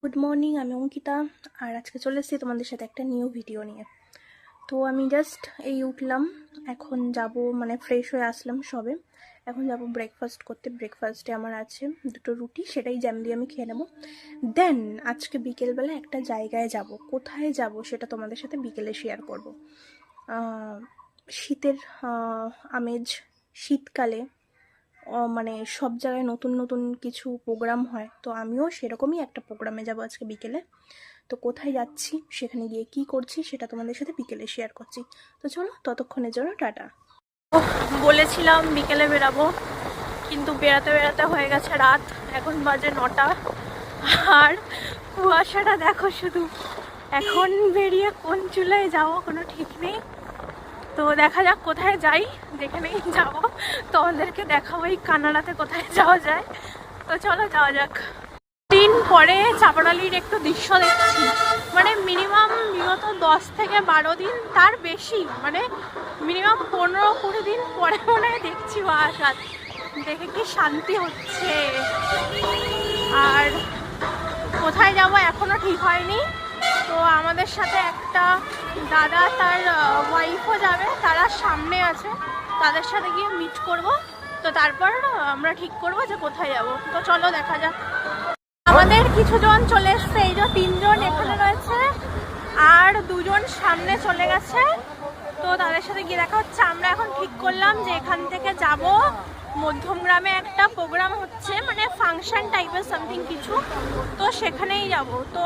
Good morning, আমি অঙ্কিতা। আর আজকে চলে এসেছি তোমাদের সাথে একটা নিউ ভিডিও নিয়ে। তো আমি জাস্ট উঠলাম, এখন যাব, মানে ফ্রেশ হয়ে আসলাম সবে। এখন যাব ব্রেকফাস্ট করতে। ব্রেকফাস্টে আমার আছে দুটো রুটি, সেটাই জ্যাম দিয়ে আমি খেয়ে নেবো। দেন আজকে বিকেলবেলা একটা জায়গায় যাব। কোথায় যাব সেটা তোমাদের সাথে বিকেলে শেয়ার করব। শীতের আমেজ, শীতকালে মানে সব জায়গায় নতুন নতুন কিছু প্রোগ্রাম হয়, তো আমিও সেরকমই একটা প্রোগ্রামে যাব আজকে বিকেলে। তো কোথায় যাচ্ছি, সেখানে গিয়ে কি করছি সেটা তোমাদের সাথে বিকেলে শেয়ার করছি। তো চলো, ততক্ষণের জন্য টাটা। বলেছিলাম বিকেলে বেরাবো, কিন্তু বেড়াতে বেড়াতে হয়ে গেছে রাত। এখন বাজে 9টা। আর কুয়াশাটা দেখো শুধু। এখন বেরিয়ে কোন চুলায় যাবো কোনো ঠিক নেই। তো দেখা যাক কোথায় যাই। যেখানেই যাব তোমাদেরকে দেখাবো এই কানাডাতে কোথায় যাওয়া যায়। তো চলো যাওয়া যাক। দিন পরে চাপাডালির একটু দৃশ্য দেখছি, মানে মিনিমাম বিগত 10 থেকে 12 দিন, তার বেশি, মানে মিনিমাম 15-20 দিন পরে মনে হয় দেখছি বাসাত। দেখে কি শান্তি হচ্ছে। আর কোথায় যাব এখনো ঠিক হয়নি। তো আমাদের সাথে একটা দাদা, তার ওয়াইফও যাবে, তারা সামনে আছে। তাদের সাথে গিয়ে মিট করব। তো তারপর আমরা ঠিক করব যে কোথায় যাব। তো চলো দেখা যাক। আমাদের কিছু জন চলে এসছে, এই যে 3 জন এখানে রয়েছে, আর 2 জন সামনে চলে গেছে। তো তাদের সাথে গিয়ে দেখা হচ্ছে। আমরা এখন ঠিক করলাম যে এখান থেকে যাব মধ্যমগ্রামে, একটা প্রোগ্রাম হচ্ছে, মানে ফাংশন টাইপের সামথিং কিছু। তো সেখানেই যাব। তো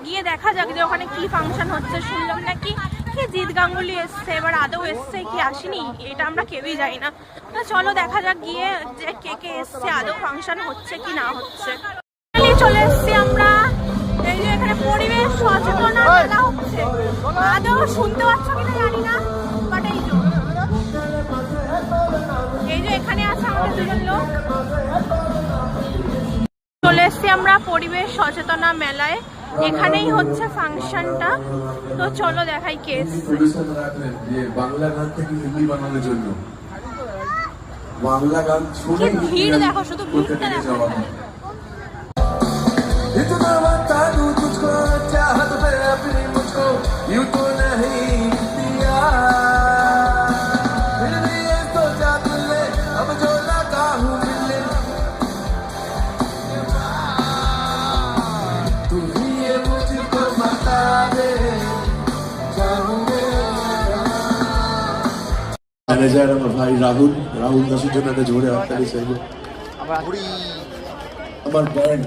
গিয়ে দেখা যাক যে ওখানে কি ফাংশন হচ্ছে। শুনলাম নাকি কি জিৎ গাঙ্গুলি এসছে, এবার আদৌ এসছে কি আসেনি এটা আমরা কেউই জানি না। তো চলো দেখা যাক গিয়ে যে কে কে এসছে, আদৌ ফাংশন হচ্ছে কি না হচ্ছে। চলে এসছি আমরা। এই যে এখানে পরিবেশ সচেতনতা মেলা হচ্ছে, আদৌ শুনতে পাচ্ছ কিনা জানি না, বাট এই যে এখানে আছে আমাদের 2 জন লোক। চলে এসছি আমরা পরিবেশ সচেতনা মেলায়, এখানেই হচ্ছে ফাংশনটা। তো চলো দেখাই কে এসছে। বাংলা গান থেকে হিন্দি বানানোর জন্য বাংলা গান শুনে ভিড় দেখো, শুধু ভিড়টা দেখো। इतना बता दूं तुझको चाहत पे अपनी मुझको यूं तो नहीं दिया फिर भी ये सोचा तुझे अब जो लगा हूँ मिलने तू ही ये मुझको बता दे चाहूँगे मैनेजर আমার ভাই রাহুল দাসের জন্য একটা জোরে হাততালি চাইবো আমার ব্যান্ড